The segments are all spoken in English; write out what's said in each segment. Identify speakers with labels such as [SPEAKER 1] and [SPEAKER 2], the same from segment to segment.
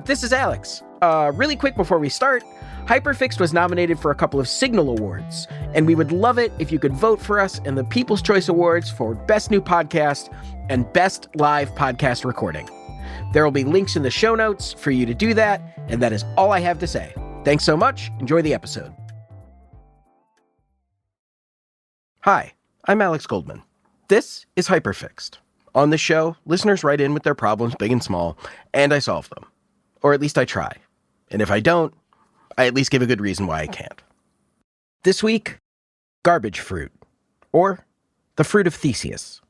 [SPEAKER 1] this is Alex. Really quick before we start, Hyperfixed was nominated for a couple of Signal Awards, and we would love it if you could vote for us in the People's Choice Awards for Best New Podcast and Best Live Podcast Recording. There will be links in the show notes for you to do that, and that is all I have to say. Thanks so much. Enjoy the episode. Hi, I'm Alex Goldman. This is Hyperfixed. On the show, listeners write in with their problems, big and small, and I solve them. Or at least I try. And if I don't, I at least give a good reason why I can't. This week, garbage fruit, or the fruit of Theseus.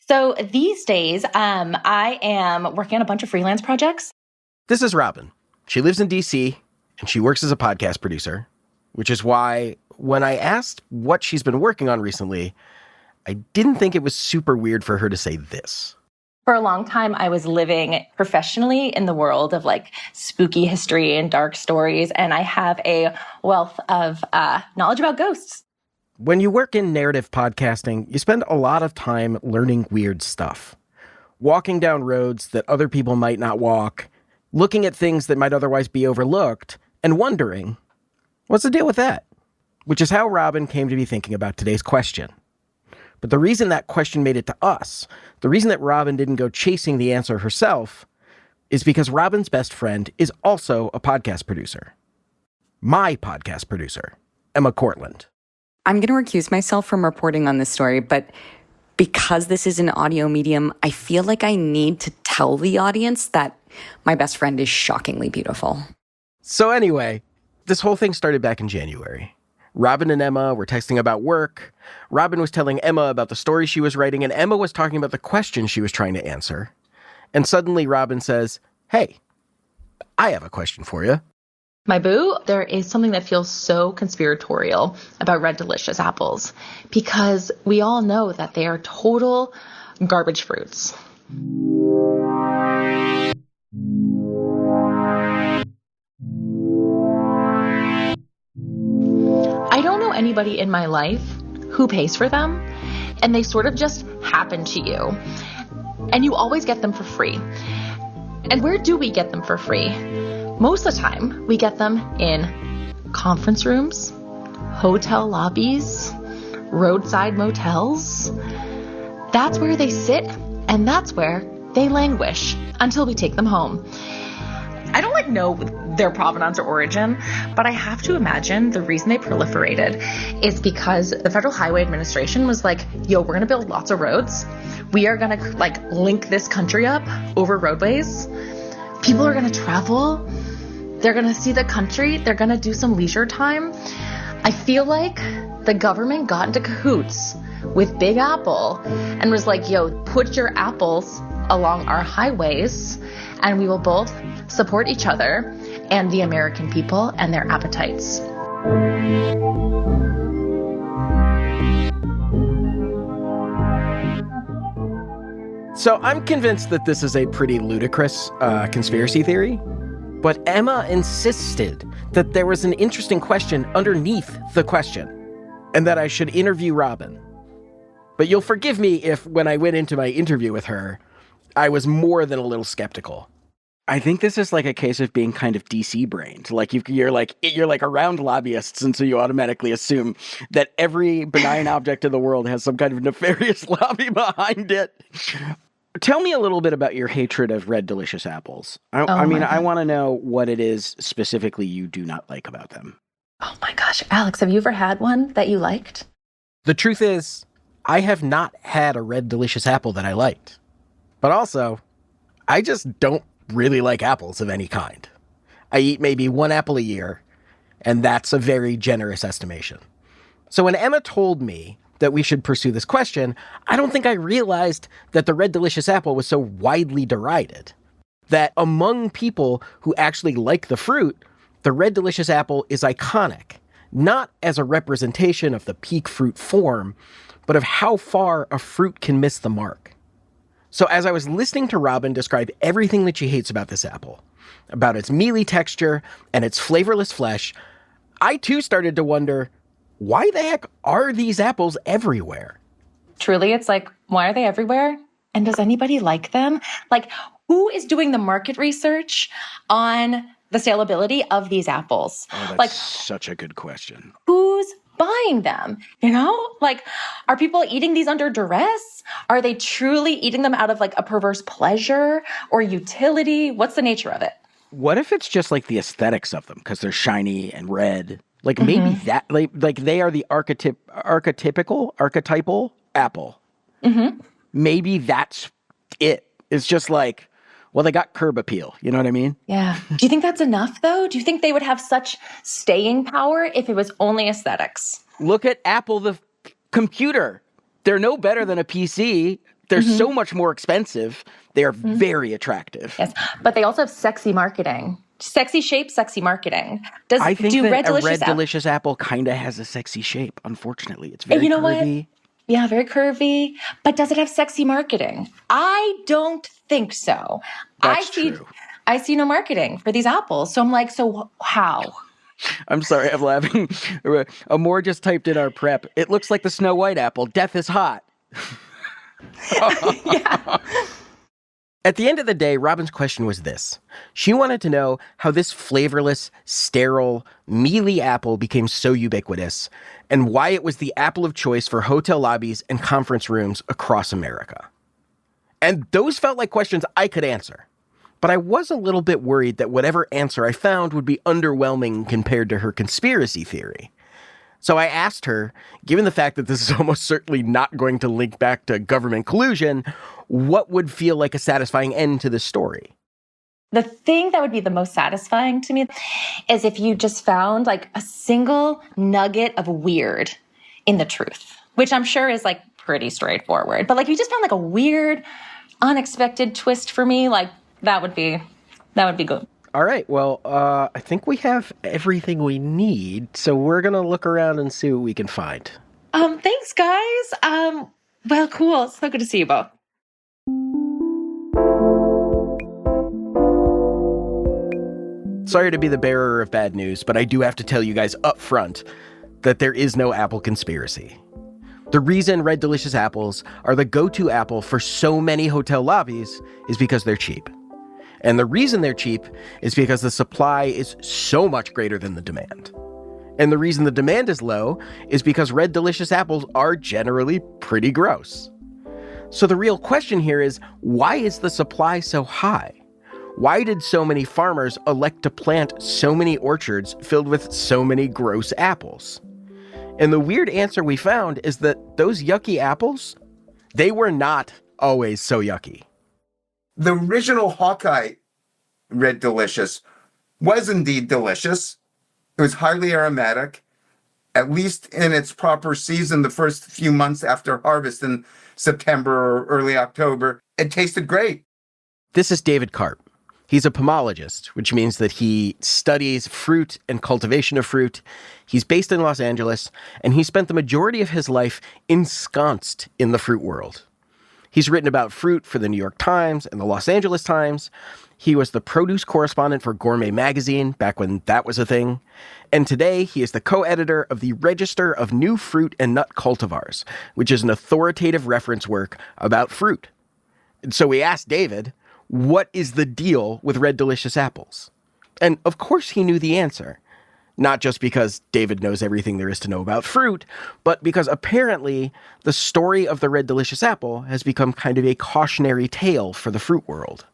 [SPEAKER 2] So these days, I am working on a bunch of freelance projects.
[SPEAKER 1] This is Robin. She lives in DC, and she works as a podcast producer, which is why when I asked what she's been working on recently, I didn't think it was super weird for her to say this.
[SPEAKER 2] For a long time, I was living professionally in the world of like spooky history and dark stories, and I have a wealth of knowledge about ghosts.
[SPEAKER 1] When you work in narrative podcasting, you spend a lot of time learning weird stuff. Walking down roads that other people might not walk, looking at things that might otherwise be overlooked, and wondering, what's the deal with that? Which is how Robin came to be thinking about today's question. But the reason that question made it to us, the reason that Robin didn't go chasing the answer herself, is because Robin's best friend is also a podcast producer. My podcast producer, Emma Cortland.
[SPEAKER 3] I'm going to recuse myself from reporting on this story, but because this is an audio medium, I feel like I need to tell the audience that my best friend is shockingly beautiful.
[SPEAKER 1] So anyway, this whole thing started back in January. Robin and Emma were texting about work. Robin was telling Emma about the story she was writing, and Emma was talking about the questions she was trying to answer. And suddenly Robin says, "Hey, I have a question for you."
[SPEAKER 2] My boo, there is something that feels so conspiratorial about Red Delicious apples because we all know that they are total garbage fruits. I don't know anybody in my life who pays for them, and they sort of just happen to you. And you always get them for free. And where do we get them for free? Most of the time, we get them in conference rooms, hotel lobbies, roadside motels. That's where they sit, and that's where they languish until we take them home. I don't know their provenance or origin, but I have to imagine the reason they proliferated is because the Federal Highway Administration was like, yo, we're going to build lots of roads. We are going to link this country up over roadways. People are going to travel. They're going to see the country. They're going to do some leisure time. I feel like the government got into cahoots with Big Apple and was like, yo, put your apples along our highways and we will both support each other and the American people and their appetites.
[SPEAKER 1] So I'm convinced that this is a pretty ludicrous conspiracy theory, but Emma insisted that there was an interesting question underneath the question and that I should interview Robin. But you'll forgive me if when I went into my interview with her, I was more than a little skeptical. I think this is like a case of being kind of DC-brained. You're around lobbyists, and so you automatically assume that every benign object in the world has some kind of nefarious lobby behind it. Tell me a little bit about your hatred of Red Delicious apples. I want to know what it is specifically you do not like about them.
[SPEAKER 2] Oh my gosh, Alex, have you ever had one that you liked?
[SPEAKER 1] The truth is, I have not had a Red Delicious apple that I liked. But also, I just don't really like apples of any kind. I eat maybe one apple a year, and that's a very generous estimation. So when Emma told me that we should pursue this question, I don't think I realized that the Red Delicious apple was so widely derided. That among people who actually like the fruit, the Red Delicious apple is iconic, not as a representation of the peak fruit form, but of how far a fruit can miss the mark. So as I was listening to Robin describe everything that she hates about this apple, about its mealy texture and its flavorless flesh, I too started to wonder, why the heck are these apples everywhere?
[SPEAKER 2] Truly, it's like, why are they everywhere? And does anybody like them? who is doing the market research on the saleability of these apples?
[SPEAKER 1] Oh, that's such a good question.
[SPEAKER 2] Who's buying them? Like, are people eating these under duress? Are they truly eating them out of like a perverse pleasure or utility? What's the nature of it?
[SPEAKER 1] What if it's just like the aesthetics of them because they're shiny and red? Like maybe that, like they are the archetypal apple. Maybe that's it. It's just like, well, they got curb appeal. You know what I mean?
[SPEAKER 2] Yeah. Do you think that's enough, though? Do you think they would have such staying power if it was only aesthetics?
[SPEAKER 1] Look at Apple, the computer. They're no better than a PC. They're so much more expensive. They are very attractive.
[SPEAKER 2] Yes, but they also have sexy marketing. Sexy shape, sexy marketing.
[SPEAKER 1] I think that a Red Delicious apple kind of has a sexy shape, unfortunately. It's very curvy.
[SPEAKER 2] What? Yeah, very curvy. But does it have sexy marketing? I don't think so.
[SPEAKER 1] That's true.
[SPEAKER 2] I see no marketing for these apples. So I'm like, so how?
[SPEAKER 1] I'm sorry, I'm laughing. Amor just typed in our prep. It looks like the Snow White apple. Death is hot.
[SPEAKER 2] Yeah.
[SPEAKER 1] At the end of the day, Robin's question was this. She wanted to know how this flavorless, sterile, mealy apple became so ubiquitous, and why it was the apple of choice for hotel lobbies and conference rooms across America. And those felt like questions I could answer. But I was a little bit worried that whatever answer I found would be underwhelming compared to her conspiracy theory. So I asked her, given the fact that this is almost certainly not going to link back to government collusion, what would feel like a satisfying end to the story?
[SPEAKER 2] The thing that would be the most satisfying to me is if you just found like a single nugget of weird in the truth, which I'm sure is like pretty straightforward. But like if you just found like a weird, unexpected twist for me, like that would be good.
[SPEAKER 1] All right, well, I think we have everything we need, so we're going to look around and see what we can find.
[SPEAKER 2] Thanks, guys. Well, cool. So good to see you both.
[SPEAKER 1] Sorry to be the bearer of bad news, but I do have to tell you guys up front that there is no apple conspiracy. The reason Red Delicious apples are the go-to apple for so many hotel lobbies is because they're cheap. And the reason they're cheap is because the supply is so much greater than the demand. And the reason the demand is low is because Red Delicious apples are generally pretty gross. So the real question here is, why is the supply so high? Why did so many farmers elect to plant so many orchards filled with so many gross apples? And the weird answer we found is that those yucky apples, they were not always so yucky.
[SPEAKER 4] The original Hawkeye Red Delicious was indeed delicious. It was highly aromatic, at least in its proper season, the first few months after harvest in September or early October. It tasted great.
[SPEAKER 1] This is David Karp. He's a pomologist, which means that he studies fruit and cultivation of fruit. He's based in Los Angeles, and he spent the majority of his life ensconced in the fruit world. He's written about fruit for the New York Times and the Los Angeles Times. He was the produce correspondent for Gourmet magazine back when that was a thing. And today he is the co-editor of the Register of New Fruit and Nut Cultivars, which is an authoritative reference work about fruit. And so we asked David, what is the deal with Red Delicious apples? And of course he knew the answer. Not just because David knows everything there is to know about fruit, but because apparently the story of the Red Delicious apple has become kind of a cautionary tale for the fruit world.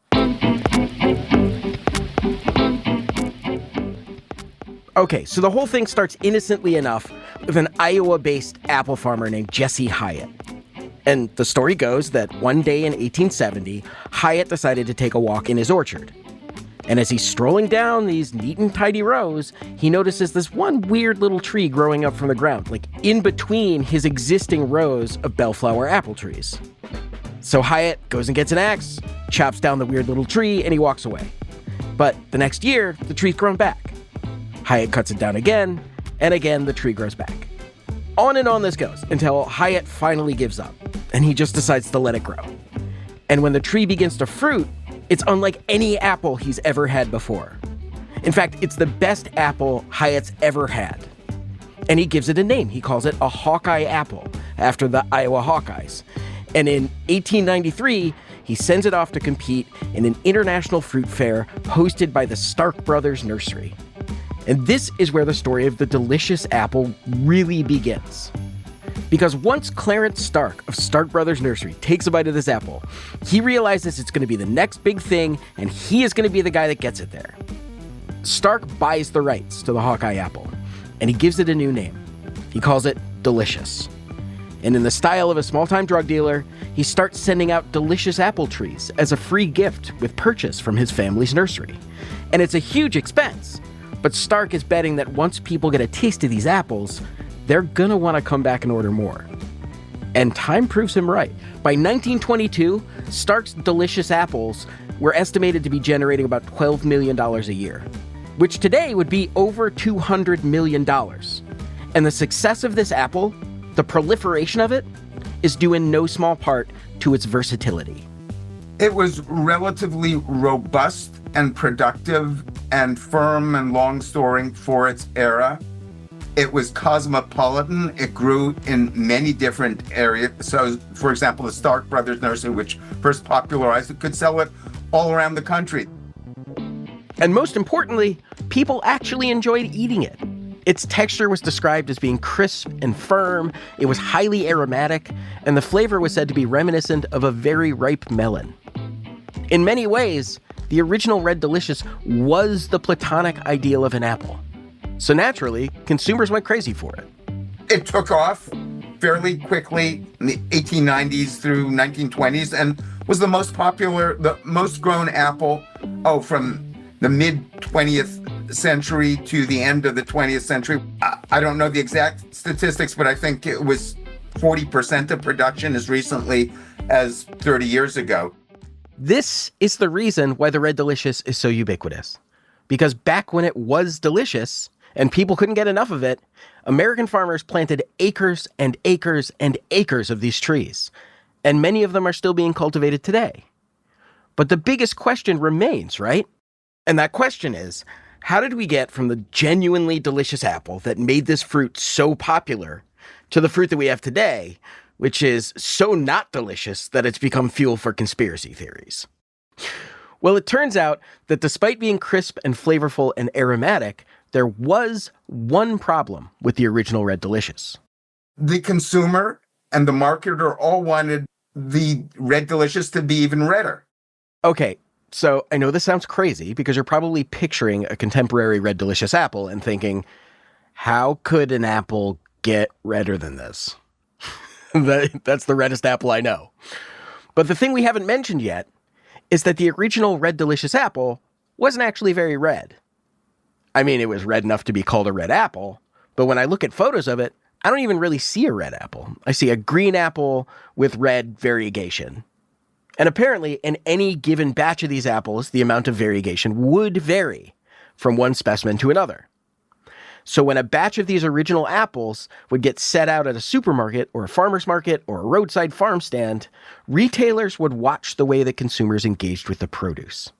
[SPEAKER 1] Okay, so the whole thing starts innocently enough with an Iowa-based apple farmer named Jesse Hyatt. And the story goes that one day in 1870, Hyatt decided to take a walk in his orchard. And as he's strolling down these neat and tidy rows, he notices this one weird little tree growing up from the ground, like in between his existing rows of bellflower apple trees. So Hyatt goes and gets an axe, chops down the weird little tree, and he walks away. But the next year, the tree's grown back. Hyatt cuts it down again, and again the tree grows back. On and on this goes, until Hyatt finally gives up, and he just decides to let it grow. And when the tree begins to fruit, it's unlike any apple he's ever had before. In fact, it's the best apple Hyatt's ever had. And he gives it a name. He calls it a Hawkeye apple, after the Iowa Hawkeyes. And in 1893, he sends it off to compete in an international fruit fair hosted by the Stark Brothers Nursery. And this is where the story of the delicious apple really begins. Because once Clarence Stark of Stark Brothers Nursery takes a bite of this apple, he realizes it's going to be the next big thing, and he is going to be the guy that gets it there. Stark buys the rights to the Hawkeye apple, and he gives it a new name. He calls it Delicious. And in the style of a small-time drug dealer, he starts sending out delicious apple trees as a free gift with purchase from his family's nursery. And it's a huge expense, but Stark is betting that once people get a taste of these apples, they're gonna want to come back and order more. And time proves him right. By 1922, Stark's delicious apples were estimated to be generating about $12 million a year, which today would be over $200 million. And the success of this apple, the proliferation of it, is due in no small part to its versatility.
[SPEAKER 4] It was relatively robust and productive and firm and long-storing for its era. It was cosmopolitan. It grew in many different areas. So, for example, the Stark Brothers Nursery, which first popularized it, could sell it all around the country.
[SPEAKER 1] And most importantly, people actually enjoyed eating it. Its texture was described as being crisp and firm, it was highly aromatic, and the flavor was said to be reminiscent of a very ripe melon. In many ways, the original Red Delicious was the platonic ideal of an apple. So naturally, consumers went crazy for it.
[SPEAKER 4] It took off fairly quickly in the 1890s through 1920s and was the most popular, the most grown apple, from the mid-20th century to the end of the 20th century. I don't know the exact statistics, but I think it was 40% of production as recently as 30 years ago.
[SPEAKER 1] This is the reason why the Red Delicious is so ubiquitous. Because back when it was delicious, and people couldn't get enough of it, American farmers planted acres and acres and acres of these trees. And many of them are still being cultivated today. But the biggest question remains, right? And that question is, how did we get from the genuinely delicious apple that made this fruit so popular to the fruit that we have today, which is so not delicious that it's become fuel for conspiracy theories? Well, it turns out that despite being crisp and flavorful and aromatic, there was one problem with the original Red Delicious.
[SPEAKER 4] The consumer and the marketer all wanted the Red Delicious to be even redder.
[SPEAKER 1] Okay, so I know this sounds crazy because you're probably picturing a contemporary Red Delicious apple and thinking, how could an apple get redder than this? That's the reddest apple I know. But the thing we haven't mentioned yet is that the original Red Delicious apple wasn't actually very red. I mean, it was red enough to be called a red apple, but when I look at photos of it, I don't even really see a red apple. I see a green apple with red variegation. And apparently, in any given batch of these apples, the amount of variegation would vary from one specimen to another. So when a batch of these original apples would get set out at a supermarket or a farmer's market or a roadside farm stand, retailers would watch the way that consumers engaged with the produce.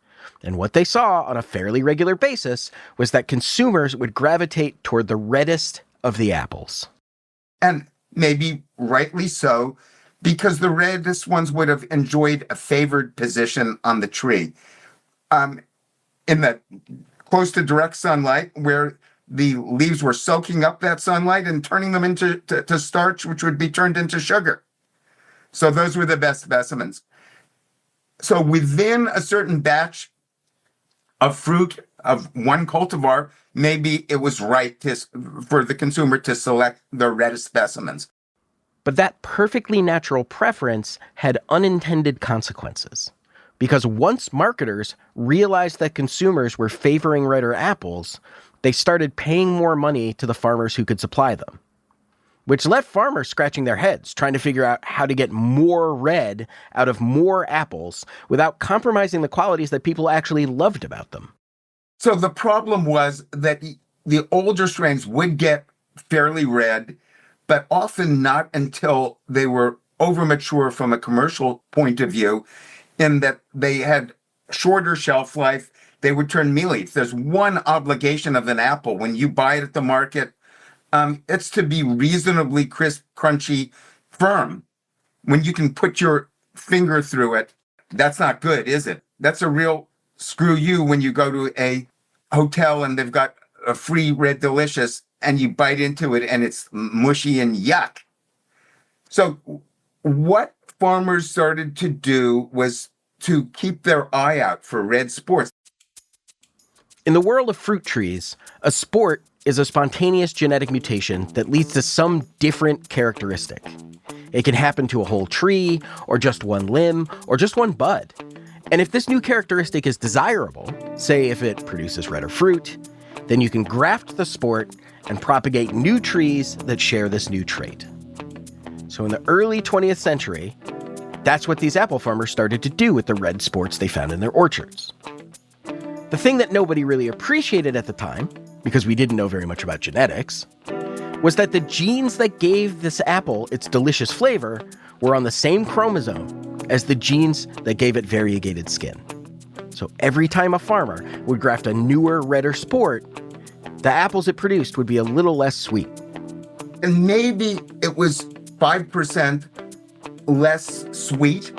[SPEAKER 1] And what they saw on a fairly regular basis was that consumers would gravitate toward the reddest of the apples.
[SPEAKER 4] And maybe rightly so, because the reddest ones would have enjoyed a favored position on the tree. In the close to direct sunlight, where the leaves were soaking up that sunlight and turning them into starch, which would be turned into sugar. So those were the best specimens. So within a certain batch of fruit of one cultivar, maybe it was right for the consumer to select the reddest specimens.
[SPEAKER 1] But that perfectly natural preference had unintended consequences. Because once marketers realized that consumers were favoring redder apples, they started paying more money to the farmers who could supply them. Which left farmers scratching their heads, trying to figure out how to get more red out of more apples without compromising the qualities that people actually loved about them.
[SPEAKER 4] So the problem was that the older strains would get fairly red, but often not until they were overmature from a commercial point of view, in that they had shorter shelf life. They would turn mealy. If there's one obligation of an apple when you buy it at the market, it's to be reasonably crisp, crunchy, firm. When you can put your finger through it, That's not good, is it? That's a real screw you when you go to a hotel and they've got a free Red Delicious and you bite into it and it's mushy and yuck. So what farmers started to do was to keep their eye out for red sports.
[SPEAKER 1] In the world of fruit trees, a sport is a spontaneous genetic mutation that leads to some different characteristic. It can happen to a whole tree, or just one limb, or just one bud. And if this new characteristic is desirable, say if it produces redder fruit, then you can graft the sport and propagate new trees that share this new trait. So in the early 20th century, that's what these apple farmers started to do with the red sports they found in their orchards. The thing that nobody really appreciated at the time, because we didn't know very much about genetics, was that the genes that gave this apple its delicious flavor were on the same chromosome as the genes that gave it variegated skin. So every time a farmer would graft a newer, redder sport, the apples it produced would be a little less sweet.
[SPEAKER 4] And maybe it was 5% less sweet,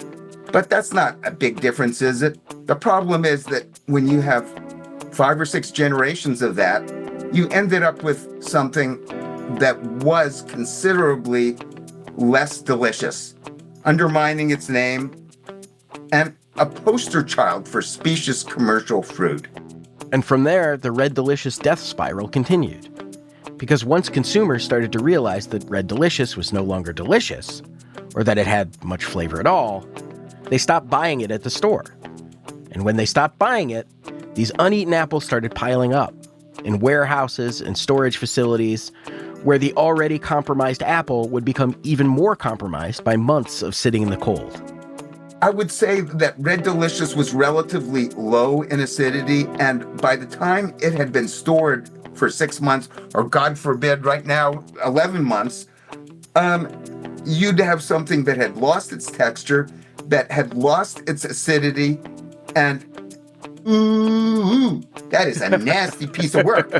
[SPEAKER 4] but that's not a big difference, is it? The problem is that when you have 5 or 6 generations of that, you ended up with something that was considerably less delicious, undermining its name, and a poster child for specious commercial fruit.
[SPEAKER 1] And from there, the Red Delicious death spiral continued. Because once consumers started to realize that Red Delicious was no longer delicious, or that it had much flavor at all, they stopped buying it at the store. And when they stopped buying it, these uneaten apples started piling up in warehouses and storage facilities, where the already compromised apple would become even more compromised by months of sitting in the cold.
[SPEAKER 4] I would say that Red Delicious was relatively low in acidity, and by the time it had been stored for 6 months, or God forbid, right now, 11 months, you'd have something that had lost its texture, that had lost its acidity, and that is a nasty piece of work.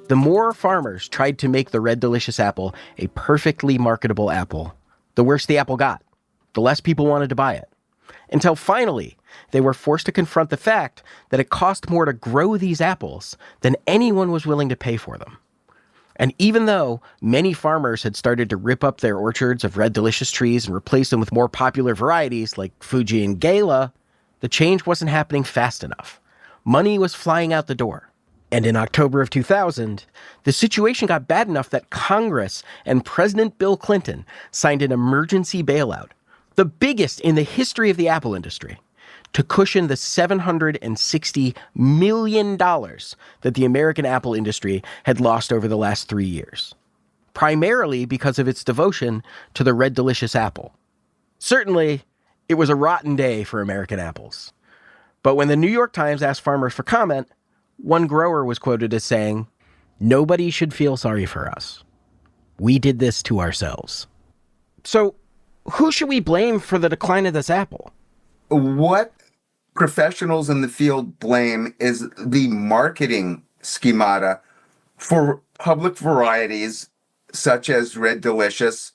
[SPEAKER 1] The more farmers tried to make the Red Delicious apple a perfectly marketable apple, the worse the apple got, the less people wanted to buy it. Until finally, they were forced to confront the fact that it cost more to grow these apples than anyone was willing to pay for them. And even though many farmers had started to rip up their orchards of Red Delicious trees and replace them with more popular varieties like Fuji and Gala, the change wasn't happening fast enough. Money was flying out the door. And in October of 2000, the situation got bad enough that Congress and President Bill Clinton signed an emergency bailout, the biggest in the history of the apple industry, to cushion the $760 million that the American apple industry had lost over the last 3 years, primarily because of its devotion to the Red Delicious apple. Certainly, it was a rotten day for American apples. But when the New York Times asked farmers for comment, one grower was quoted as saying, "Nobody should feel sorry for us. We did this to ourselves." So, who should we blame for the decline of this apple?
[SPEAKER 4] What professionals in the field blame is the marketing schemata for public varieties such as Red Delicious.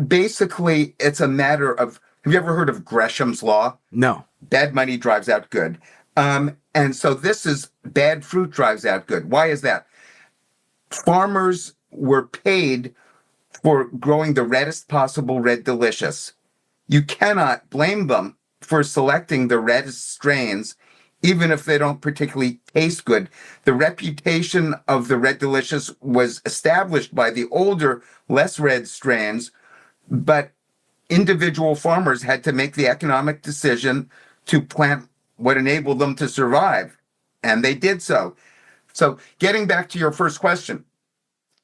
[SPEAKER 4] Basically, it's a matter of, have you ever heard of Gresham's Law?
[SPEAKER 1] No.
[SPEAKER 4] Bad money drives out good. And so this is bad fruit drives out good. Why is that? Farmers were paid for growing the reddest possible Red Delicious. You cannot blame them for selecting the reddest strains, even if they don't particularly taste good. The reputation of the Red Delicious was established by the older, less red strains, but individual farmers had to make the economic decision to plant what enabled them to survive, and they did so. So getting back to your first question,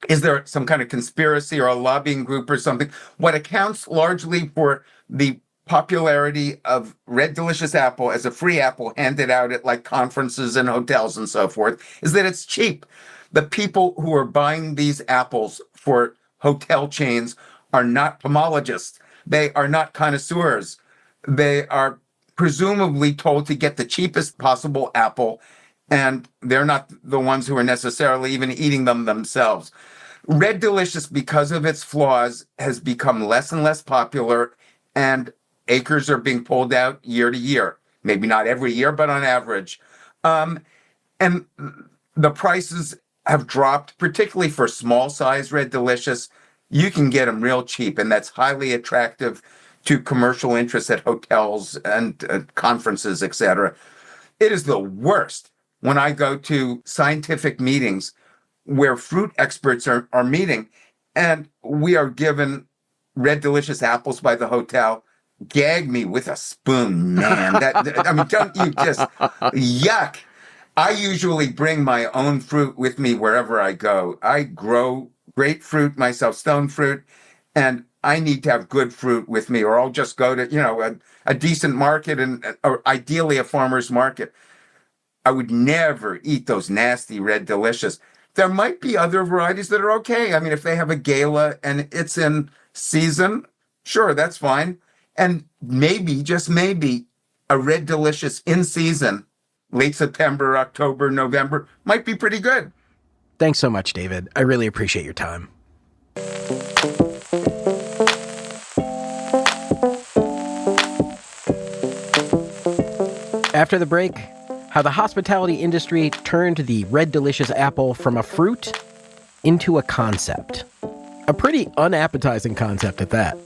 [SPEAKER 4] is there some kind of conspiracy or a lobbying group or something? What accounts largely for the popularity of Red Delicious apple as a free apple handed out at like conferences and hotels and so forth is that it's cheap. The people who are buying these apples for hotel chains are not pomologists. They are not connoisseurs. They are presumably told to get the cheapest possible apple, and they're not the ones who are necessarily even eating them themselves. Red Delicious, because of its flaws, has become less and less popular, and acres are being pulled out year to year. Maybe not every year, but on average. And the prices have dropped, particularly for small size Red Delicious. You can get them real cheap, and that's highly attractive to commercial interests at hotels and conferences, etc. It is the worst when I go to scientific meetings where fruit experts are meeting, and we are given Red Delicious apples by the hotel. Gag me with a spoon, man. I mean, don't you just yuck. I usually bring my own fruit with me wherever I go. I grow grapefruit myself, stone fruit, and I need to have good fruit with me, or I'll just go to, a decent market or ideally a farmer's market. I would never eat those nasty Red Delicious. There might be other varieties that are okay. I mean, if they have a gala and it's in season, sure, that's fine. And maybe, just maybe, a Red Delicious in season, late September, October, November, might be pretty good.
[SPEAKER 1] Thanks so much, David. I really appreciate your time. After the break, how the hospitality industry turned the Red Delicious apple from a fruit into a concept. A pretty unappetizing concept at that.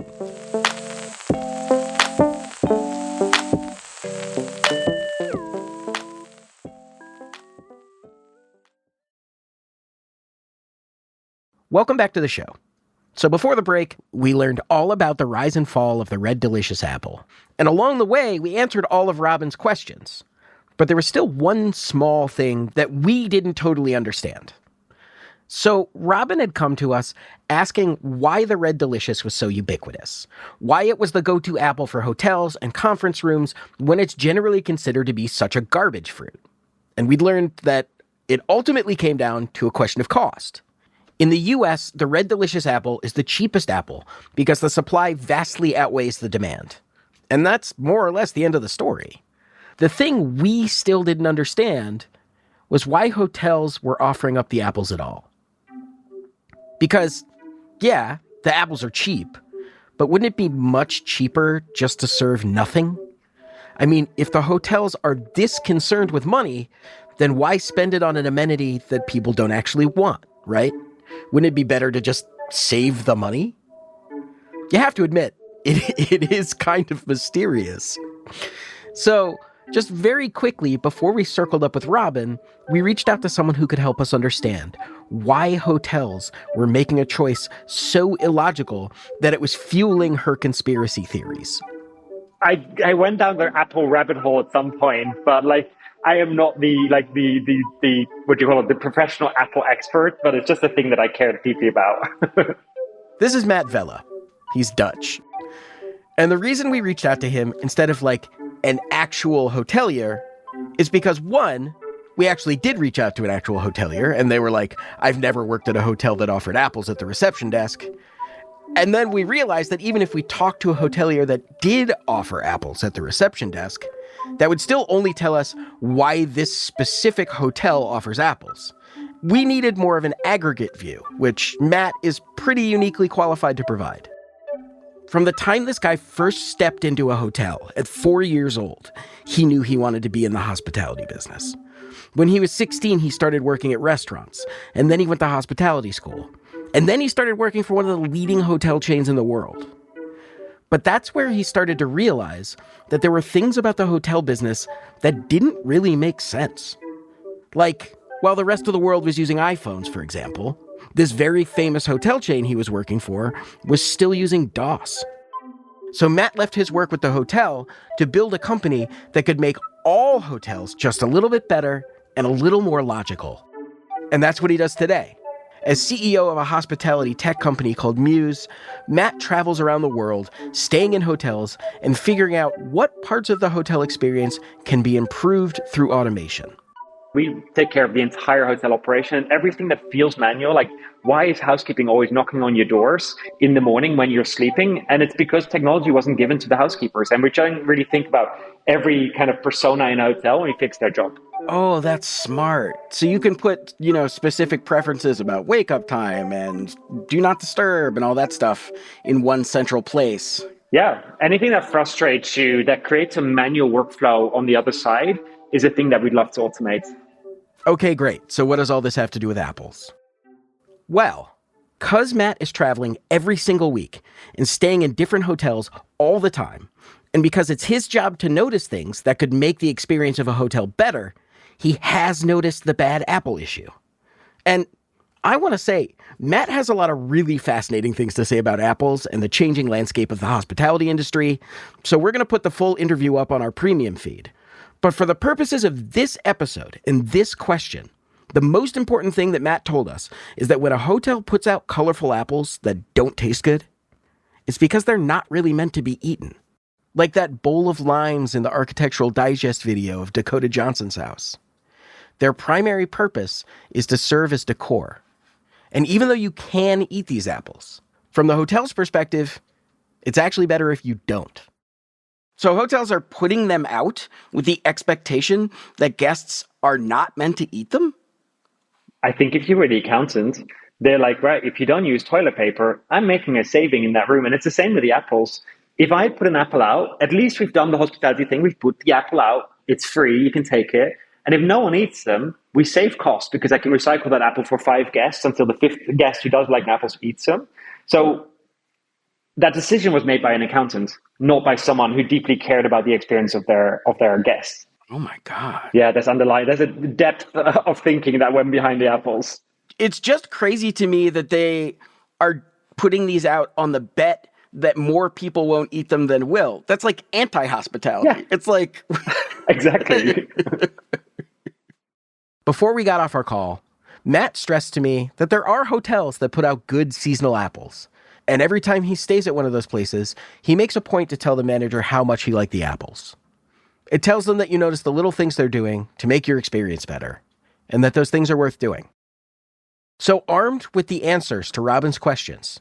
[SPEAKER 1] Welcome back to the show. So before the break, we learned all about the rise and fall of the Red Delicious apple. And along the way, we answered all of Robin's questions. But there was still one small thing that we didn't totally understand. So Robin had come to us asking why the Red Delicious was so ubiquitous, why it was the go-to apple for hotels and conference rooms when it's generally considered to be such a garbage fruit. And we'd learned that it ultimately came down to a question of cost. In the US, the Red Delicious apple is the cheapest apple because the supply vastly outweighs the demand. And that's more or less the end of the story. The thing we still didn't understand was why hotels were offering up the apples at all. Because, yeah, the apples are cheap, but wouldn't it be much cheaper just to serve nothing? I mean, if the hotels are this concerned with money, then why spend it on an amenity that people don't actually want, right? Wouldn't it be better to just save the money? You have to admit, it is kind of mysterious. So, just very quickly, before we circled up with Robin, we reached out to someone who could help us understand why hotels were making a choice so illogical that it was fueling her conspiracy theories.
[SPEAKER 5] I went down the Apple rabbit hole at some point, but I am not the what do you call it, the professional Apple expert, but it's just a thing that I care deeply about.
[SPEAKER 1] This is Matt Vella. He's Dutch. And the reason we reached out to him instead of an actual hotelier is because, one, we actually did reach out to an actual hotelier, and they were like, I've never worked at a hotel that offered apples at the reception desk. And then we realized that even if we talked to a hotelier that did offer apples at the reception desk, that would still only tell us why this specific hotel offers apples. We needed more of an aggregate view, which Matt is pretty uniquely qualified to provide. From the time this guy first stepped into a hotel at 4 years old, he knew he wanted to be in the hospitality business. When he was 16, he started working at restaurants, and then he went to hospitality school. And then he started working for one of the leading hotel chains in the world. But that's where he started to realize that there were things about the hotel business that didn't really make sense. Like, while the rest of the world was using iPhones, for example, this very famous hotel chain he was working for was still using DOS. So Matt left his work with the hotel to build a company that could make all hotels just a little bit better and a little more logical. And that's what he does today. As CEO of a hospitality tech company called Muse, Matt travels around the world, staying in hotels and figuring out what parts of the hotel experience can be improved through automation.
[SPEAKER 5] We take care of the entire hotel operation, everything that feels manual. Like, why is housekeeping always knocking on your doors in the morning when you're sleeping? And it's because technology wasn't given to the housekeepers. And we don't really think about every kind of persona in a hotel when we fix their job.
[SPEAKER 1] Oh, that's smart. So you can put, specific preferences about wake up time and do not disturb and all that stuff in one central place.
[SPEAKER 5] Yeah, anything that frustrates you, that creates a manual workflow on the other side, is a thing that we'd love to automate.
[SPEAKER 1] Okay, great. So what does all this have to do with apples? Well, cuz Matt is traveling every single week and staying in different hotels all the time, and because it's his job to notice things that could make the experience of a hotel better, he has noticed the bad apple issue. And I want to say, Matt has a lot of really fascinating things to say about apples and the changing landscape of the hospitality industry, so we're going to put the full interview up on our premium feed. But for the purposes of this episode and this question, the most important thing that Matt told us is that when a hotel puts out colorful apples that don't taste good, it's because they're not really meant to be eaten. Like that bowl of limes in the Architectural Digest video of Dakota Johnson's house. Their primary purpose is to serve as decor. And even though you can eat these apples, from the hotel's perspective, it's actually better if you don't. So hotels are putting them out with the expectation that guests are not meant to eat them?
[SPEAKER 5] I think if you were the accountant, they're like, right, if you don't use toilet paper, I'm making a saving in that room. And it's the same with the apples. If I put an apple out, at least we've done the hospitality thing. We've put the apple out. It's free. You can take it. And if no one eats them, we save costs because I can recycle that apple for 5 guests until the 5th guest who does like apples eats them. So that decision was made by an accountant, not by someone who deeply cared about the experience of their guests.
[SPEAKER 1] Oh my God.
[SPEAKER 5] Yeah, there's a depth of thinking that went behind the apples.
[SPEAKER 1] It's just crazy to me that they are putting these out on the bet that more people won't eat them than will. That's like anti-hospitality.
[SPEAKER 5] Yeah.
[SPEAKER 1] It's like...
[SPEAKER 5] Exactly.
[SPEAKER 1] Before we got off our call, Matt stressed to me that there are hotels that put out good seasonal apples. And every time he stays at one of those places, he makes a point to tell the manager how much he liked the apples. It tells them that you notice the little things they're doing to make your experience better, and that those things are worth doing. So armed with the answers to Robin's questions,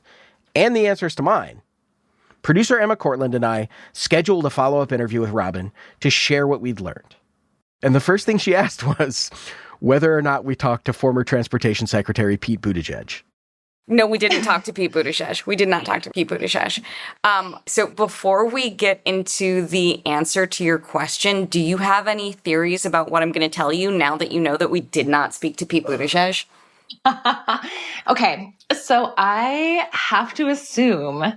[SPEAKER 1] and the answers to mine, producer Emma Cortland and I scheduled a follow-up interview with Robin to share what we'd learned. And the first thing she asked was whether or not we talked to former Transportation Secretary Pete Buttigieg.
[SPEAKER 3] No, we didn't talk to Pete Buttigieg. We did not talk to Pete Buttigieg. So before we get into the answer to your question, do you have any theories about what I'm going to tell you now that you know that we did not speak to Pete Buttigieg?
[SPEAKER 2] Okay, so I have to assume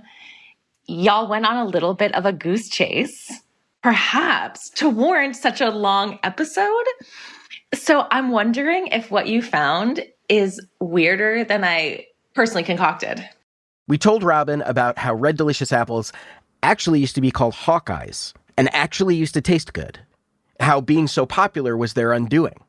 [SPEAKER 2] y'all went on a little bit of a goose chase, perhaps, to warrant such a long episode. So I'm wondering if what you found is weirder than I personally concocted.
[SPEAKER 1] We told Robin about how Red Delicious apples actually used to be called Hawkeyes and actually used to taste good. How being so popular was their undoing.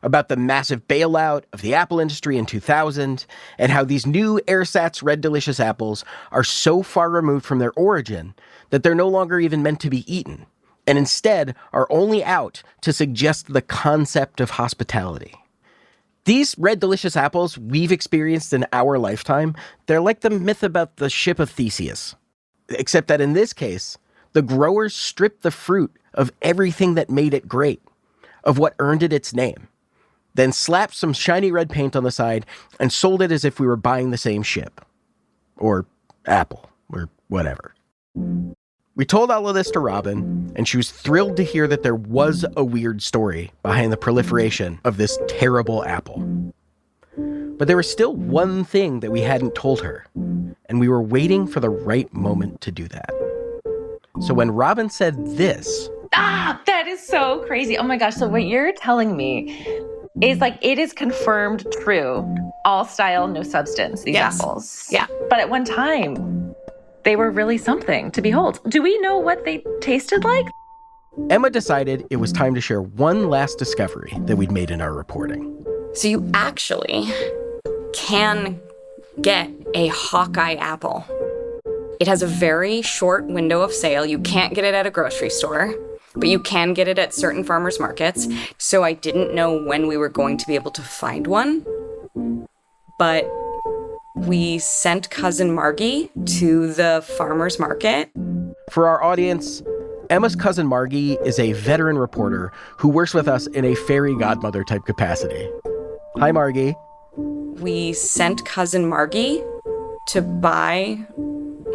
[SPEAKER 1] About the massive bailout of the apple industry in 2000, and how these new ersatz Red Delicious apples are so far removed from their origin that they're no longer even meant to be eaten, and instead are only out to suggest the concept of hospitality. These Red Delicious apples we've experienced in our lifetime, they're like the myth about the ship of Theseus. Except that in this case, the growers stripped the fruit of everything that made it great, of what earned it its name, then slapped some shiny red paint on the side and sold it as if we were buying the same ship. Or apple, or whatever. We told all of this to Robin, and she was thrilled to hear that there was a weird story behind the proliferation of this terrible apple. But there was still one thing that we hadn't told her, and we were waiting for the right moment to do that. So when Robin said this...
[SPEAKER 2] That is so crazy. Oh my gosh, so what you're telling me is like it is confirmed true. All style, no substance, these apples.
[SPEAKER 3] Yeah.
[SPEAKER 2] But at one time, they were really something to behold. Do we know what they tasted like?
[SPEAKER 1] Emma decided it was time to share one last discovery that we'd made in our reporting.
[SPEAKER 3] So you actually can get a Hawkeye apple. It has a very short window of sale. You can't get it at a grocery store, but you can get it at certain farmers markets. So I didn't know when we were going to be able to find one, but we sent cousin Margie to the farmers market.
[SPEAKER 1] For our audience, Emma's cousin Margie is a veteran reporter who works with us in a fairy godmother type capacity. Hi, Margie.
[SPEAKER 3] We sent cousin Margie to buy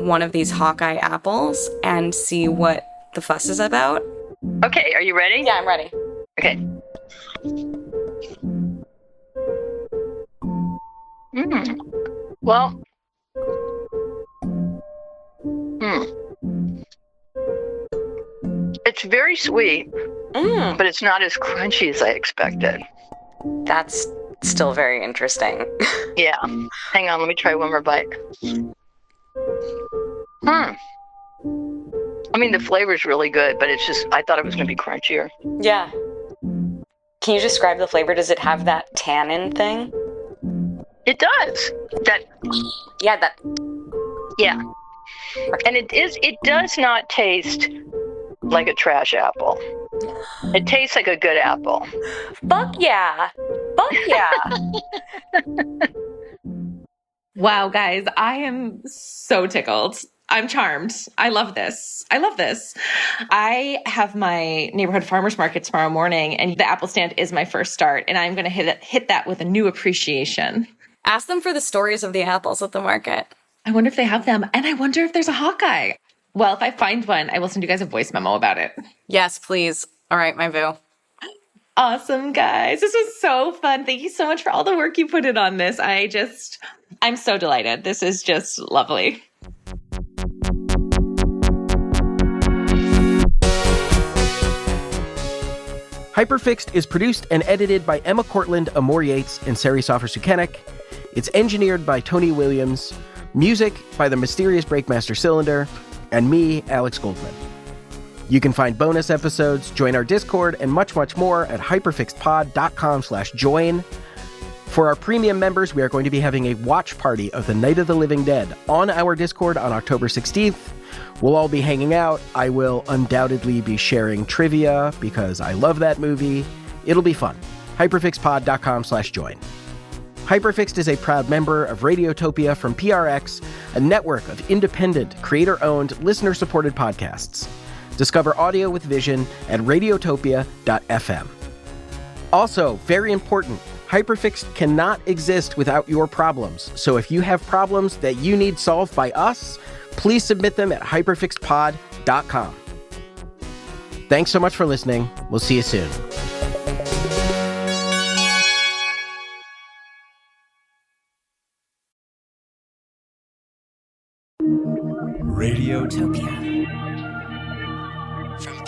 [SPEAKER 3] one of these Hawkeye apples and see what the fuss is about.
[SPEAKER 6] Okay, are you ready?
[SPEAKER 3] Yeah, I'm ready.
[SPEAKER 6] Okay. Well, it's very sweet, but it's not as crunchy as I expected.
[SPEAKER 3] That's still very interesting.
[SPEAKER 6] Yeah. Hang on, let me try one more bite. I mean, the flavor's really good, but it's just, I thought it was going to be crunchier.
[SPEAKER 3] Yeah. Can you describe the flavor? Does it have that tannin thing?
[SPEAKER 6] It does.
[SPEAKER 3] Yeah.
[SPEAKER 6] Yeah. And it does not taste like a trash apple. It tastes like a good apple.
[SPEAKER 3] Fuck yeah.
[SPEAKER 2] Wow, guys, I am so tickled. I'm charmed. I love this. I have my neighborhood farmers market tomorrow morning, and the apple stand is my first start, and I'm going to hit that with a new appreciation.
[SPEAKER 3] Ask them for the stories of the apples at the market.
[SPEAKER 2] I wonder if they have them, and I wonder if there's a Hawkeye. Well, if I find one, I will send you guys a voice memo about it.
[SPEAKER 3] Yes, please. All right, my boo.
[SPEAKER 2] Awesome, guys. This was so fun. Thank you so much for all the work you put in on this. I'm so delighted. This is just lovely.
[SPEAKER 1] Hyperfixed is produced and edited by Emma Cortland, Amor Yates, and Sari Soffer-Sukenik. It's engineered by Tony Williams. Music by the mysterious Breakmaster Cylinder. And me, Alex Goldman. You can find bonus episodes, join our Discord, and much, much more at hyperfixedpod.com/join. For our premium members, we are going to be having a watch party of the Night of the Living Dead on our Discord on October 16th. We'll all be hanging out. I will undoubtedly be sharing trivia because I love that movie. It'll be fun. hyperfixedpod.com/join. Hyperfixed is a proud member of Radiotopia from PRX, a network of independent, creator-owned, listener-supported podcasts. Discover audio with vision at radiotopia.fm. Also, very important, Hyperfixed cannot exist without your problems. So if you have problems that you need solved by us, please submit them at hyperfixedpod.com. Thanks so much for listening. We'll see you soon.
[SPEAKER 7] Radiotopia from